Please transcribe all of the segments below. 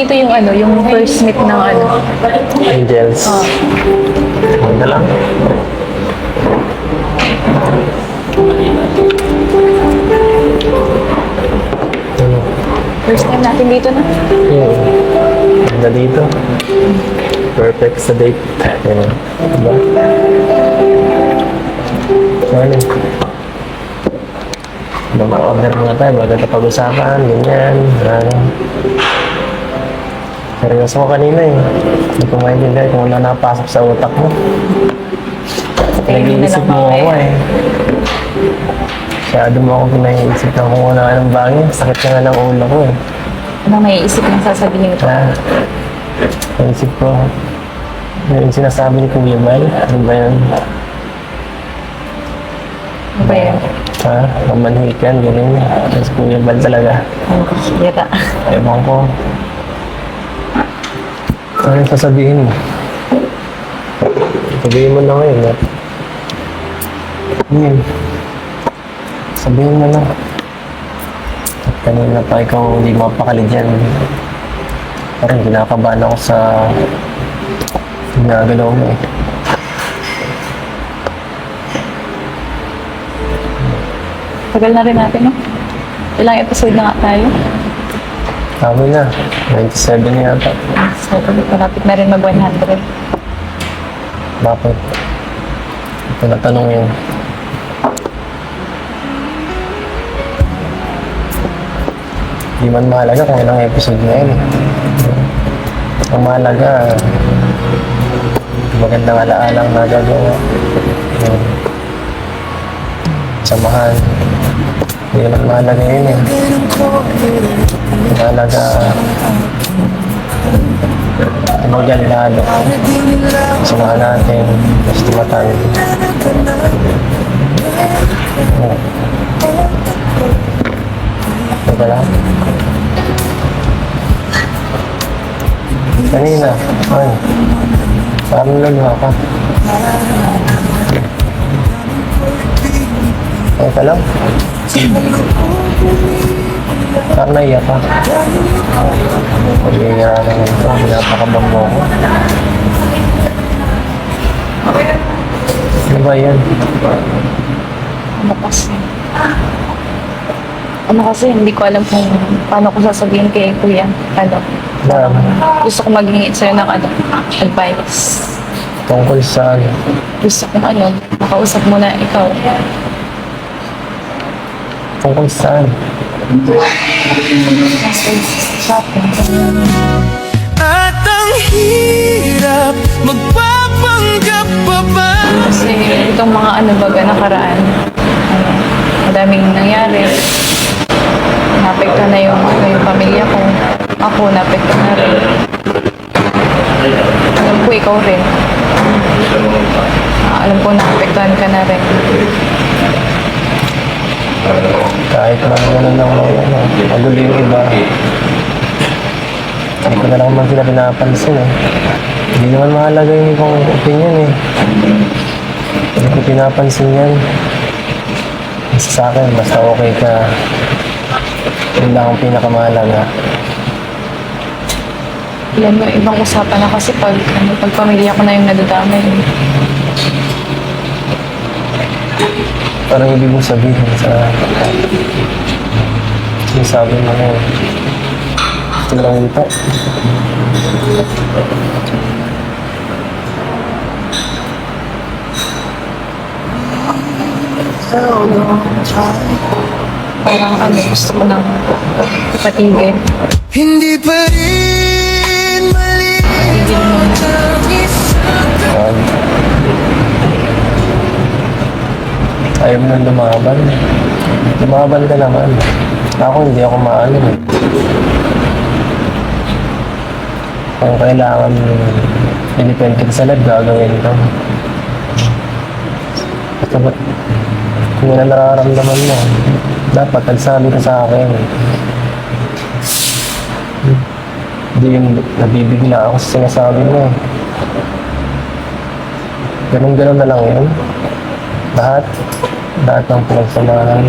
dito yung ano, yung first meet ng ano. Angels. Oh. Ano lang. First time natin dito na. Ganda dito. Perfect sa date. Diba? Ano? Mag-order muna tayo bago ito pag-usapan, ganyan. Ano. Seryoso ko kanina eh. Hindi ko maintindihan kung ano napasok sa utak mo. Nag-iisip mo ako eh. Masyado mo ako pinag-iisip na kung anong bagay. Sakit na nga ng ulo ko eh. Anong naiisip ng sasabihin ko? Naisip ko, yung sinasabi ni Kuya Bal, ano ba yun? Ano ba yun? Mamanhikan, gano'n. Tapos Kuya Bal talaga. Ang kakira. Ewan ko. Ano yung sasabihin mo? Sabihin mo na ngayon, ha? Sabihin mo na. At kanina pa ikaw hindi mapakali dyan. Parang kinakabahan ako sa ginagalaw mo eh. Tagal na rin natin, no? Ilang episode na nga tayo? Kami na. 97 na yata. So, malapit na rin mag-100. Bakit? Ito na tanong yun. Di man mahalaga kung ilang episode na yun. Ang mahalaga, magandang alaalang nagagawa. Samahan. Hindi naman mahalaga yun eh. Mahalaga, tumagal lalo. Samahan natin, mas tumatan. Ito lang. Kanina, ay, parang luluha ka. Ay, ka lang. Parang naiyak ka. Pag-iiyak ka ng ito, pinapakabang mo ko. Ano ba yan? Ano kasi, hindi ko alam kung paano ko sasabihin kay Kuya. Ano? Gusto ko maghingi sa'yo ng ano, advice. Tungkol sa ano? Gusto kong ano, makausap mo na ikaw. Tungkol saan? Shopping. At ang hirap magpapanggap pa ba? Kasi itong mga ano baga nakaraan, ano, madaming nangyari. Naapektuhan na yung pamilya ko. Ako, naapektuhan na rin. Alam ko, ikaw rin. Alam ko, naapektuhan ka na rin. Kahit man gano'n lang magulo yung iba. Hindi ko na lang man sila pinapansin eh. Hindi naman mahalaga yung ibang opinion eh. Hindi ko pinapansin yan. Basta sa akin, basta okay ka. Yun lang ang pinakamahalaga. Alam mo, ibang usapan na kasi pag pamilya ko na yung nadadamay. Parang ibig mong sabihin sa sinasabi mo na gusto lang ito. Parang ano, gusto ko nang ipatigil. Hindi pa rin malinaw ang isang Ayaw mo nang lumaban. Lumaban ka naman. Ako hindi ako maano eh. Kung kailangan independent sa life, gagawin ko. Basta ba't kung yan ang nararamdaman mo, dapat nagsabi ka sa akin. Hindi yung nabibigla ako sa sinasabi mo eh. Ganun-ganun na lang yun. Lahat ng pinagsamahan.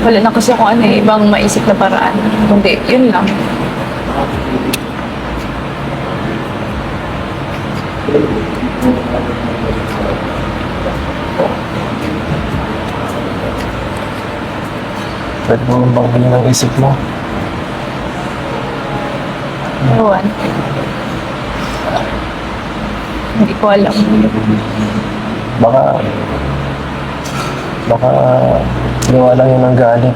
Wala na kasi kung ano eh, ibang maisip na paraan. Kundi, yun lang. Pwede mo bang bilhin ang isip mo? Ewan. Hindi ko alam. Baka gawa lang yun ng galit.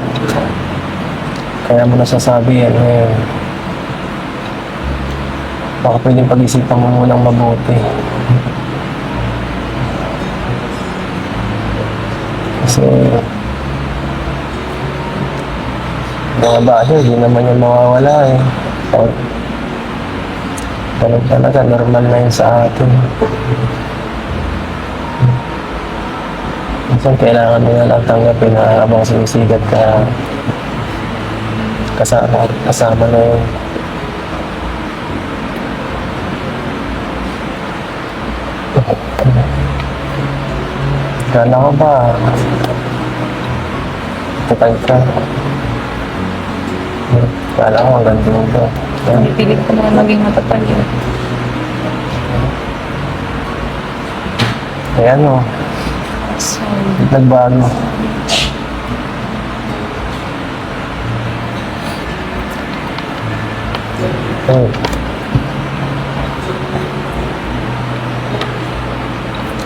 Kaya mo nasasabi yan ngayon. Baka pwedeng pag-isipan mo munang mabuti. Kasi mga bata, hindi naman yung mawawala eh. Ganun talaga, normal na yun sa atin. Minsan kailangan mo na lang tanggapin na habang sumisigat ka, kasama na yun. Kala ko ba, tutag ka. Kala ko hanggang dulo. Pipilit ko na maging matatag yun. Ayan o, So, nagbago. Ay.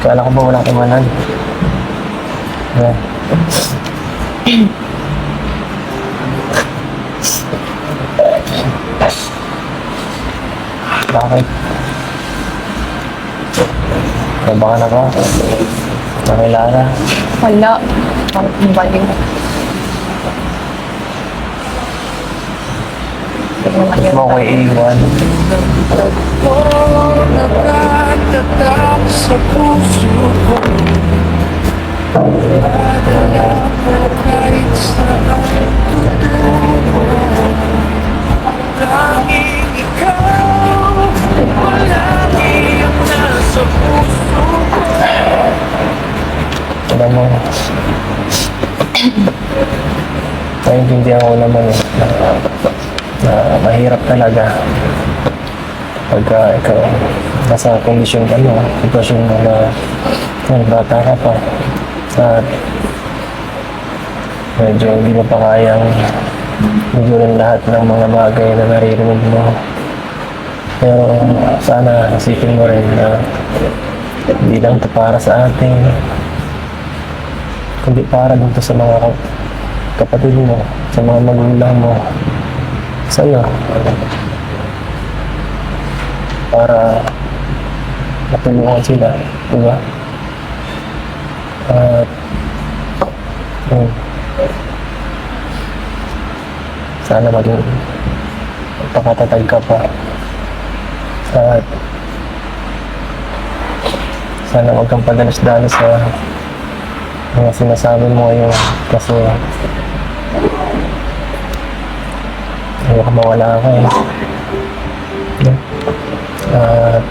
Kala ko ba walang iwanan? Ayan. Bakit? Nabakan ako. Nakilala. wala. Parang baliw. Ba't mo ako iiwan? Oh, nakatatak sa puso ko. Padala ko kahit saan tutungo. Tanging ikaw, palagi ang nasa puso ko. Alam mo, naiintindihan ko naman eh, na mahirap talaga pagka ikaw nasa kondisyon ka mo, sitwasyon mo na bata ka pa at medyo hindi mo pa kayang bigurin lahat ng mga bagay na naririnig mo. Pero sana isipin mo rin na hindi lang ito para sa atin, kundi para dito sa mga kapatid mo, sa mga magulang mo, sa'yo. Para matulungan sila, diba? At sana maging pakatatag ka pa. At sana huwag kang padalas-dalas sa mga sinasabi mo ngayon kasi ayoko mawala ka eh. At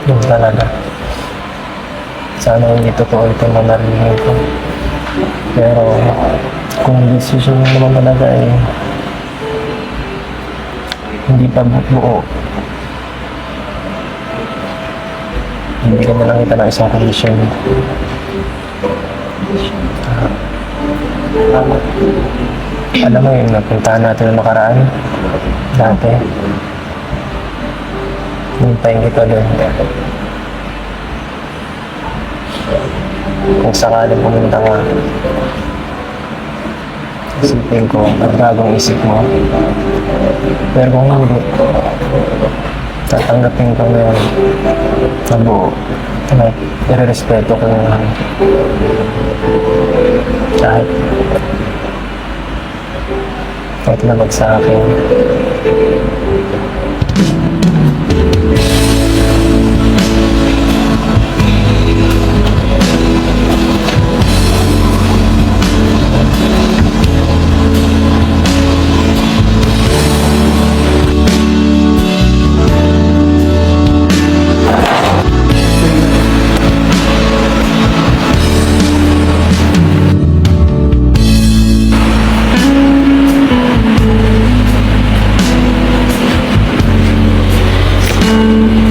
yun talaga. Sana hindi totoo ito na narinig ko. Pero kung decision mo naman talaga eh hindi pa buo, hindi ka na lang kita ng isang kondisyon. Alam mo yung napuntahan natin ng nakaraan dati, hintayin kita doon. Kung sakaling pumunta ka, isipin ko ang bagong isip mo. Pero kung hindi, tatanggapin ko ngayon na buo na irerespeto ko yung kahit labag sa akin. Pag